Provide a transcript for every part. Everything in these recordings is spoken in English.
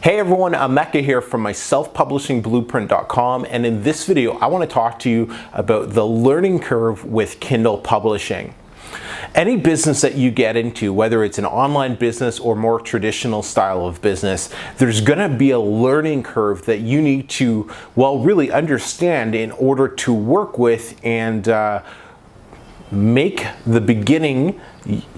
Hey everyone, Emeka here from my self-publishingblueprint.com, and in this video I want to talk to you about the learning curve with Kindle publishing. Any business that you get into, whether it's an online business or more traditional style of business, there's going to be a learning curve that you need to, well, really understand in order to work with and make the beginning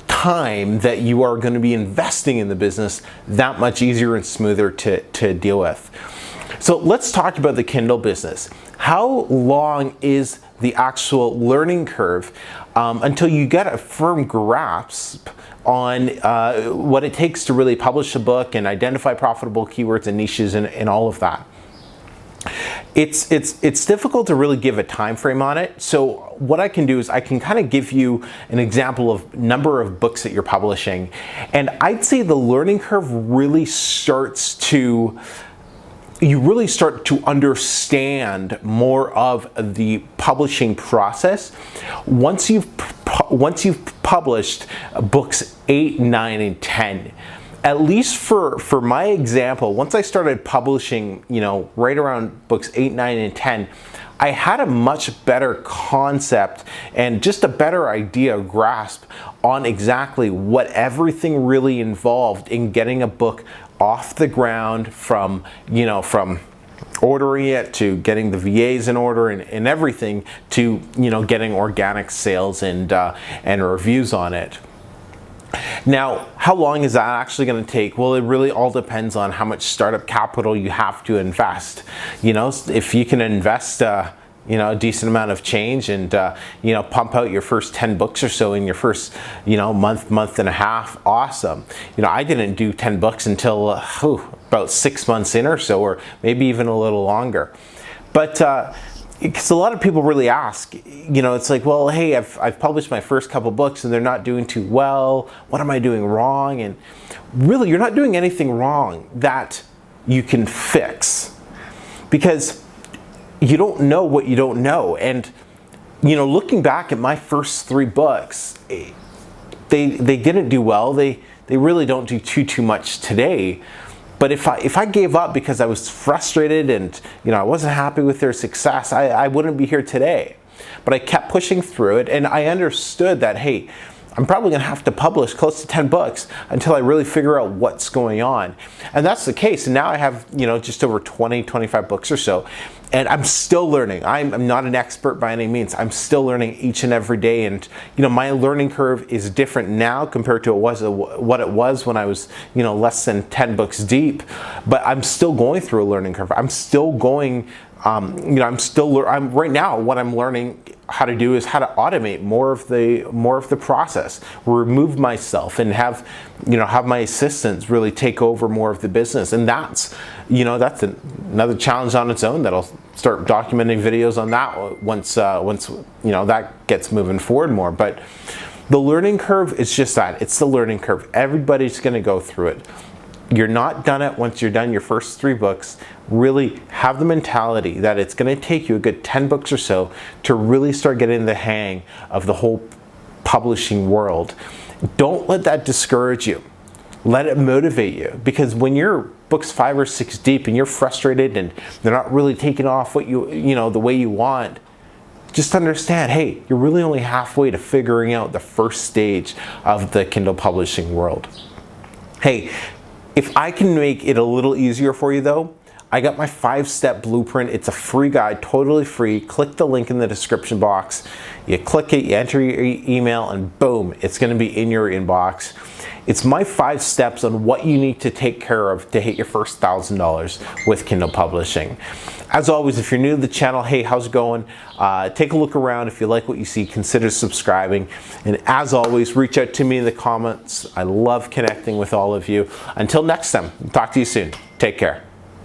time that you are going to be investing in the business that much easier and smoother to deal with. So let's talk about the Kindle business. How long is the actual learning curve until you get a firm grasp on what it takes to really publish a book and identify profitable keywords and niches and all of that? It's difficult to really give a time frame on it. So what I can do is I can kind of give you an example of number of books that you're publishing, and I'd say the learning curve really starts to, you really start to understand more of the publishing process once you've published books 8, 9, and 10. At least for my example, once I started publishing, right around books 8, 9, and 10, I had a much better concept and just a better idea, grasp on exactly what everything really involved in getting a book off the ground, from ordering it to getting the VAs in order and everything to, getting organic sales and reviews on it. Now, how long is that actually going to take? Well, it really all depends on how much startup capital you have to invest. If you can invest a decent amount of change and pump out your first 10 books or so in your first month and a half, awesome. I didn't do 10 books until about 6 months in or so, or maybe even a little longer. But because a lot of people really ask, it's like, well, hey, I've published my first couple books and they're not doing too well. What am I doing wrong? And really, you're not doing anything wrong that you can fix, because you don't know what you don't know. And looking back at my first 3 books, they didn't do well. They really don't do too much today. But if I gave up because I was frustrated and I wasn't happy with their success, I wouldn't be here today. But I kept pushing through it, and I understood that, hey, I'm probably going to have to publish close to 10 books until I really figure out what's going on. And that's the case. And now I have, just over 25 books or so. And I'm still learning. I'm not an expert by any means. I'm still learning each and every day. And, my learning curve is different now compared to what it was when I was, less than 10 books deep. But I'm still going through a learning curve. I'm still going, I'm right now, what I'm learning how to do is how to automate more of the process, remove myself, and have my assistants really take over more of the business. And that's another challenge on its own that I'll start documenting videos on that once that gets moving forward more. But the learning curve is just that. It's the learning curve. Everybody's going to go through it. You're not done it once you're done your first 3 books. Really have the mentality that it's going to take you a good 10 books or so to really start getting the hang of the whole publishing world. Don't let that discourage you. Let it motivate you, because when you're books 5 or 6 deep and you're frustrated and they're not really taking off what the way you want, just understand, hey, you're really only halfway to figuring out the first stage of the Kindle publishing world. Hey, if I can make it a little easier for you though, I got my 5-step blueprint. It's a free guide, totally free. Click the link in the description box. You click it, you enter your email, and boom, it's going to be in your inbox. It's my 5 steps on what you need to take care of to hit your first $1,000 with Kindle publishing. As always, if you're new to the channel, hey, how's it going? Take a look around. If you like what you see, consider subscribing. And as always, reach out to me in the comments. I love connecting with all of you. Until next time, talk to you soon. Take care.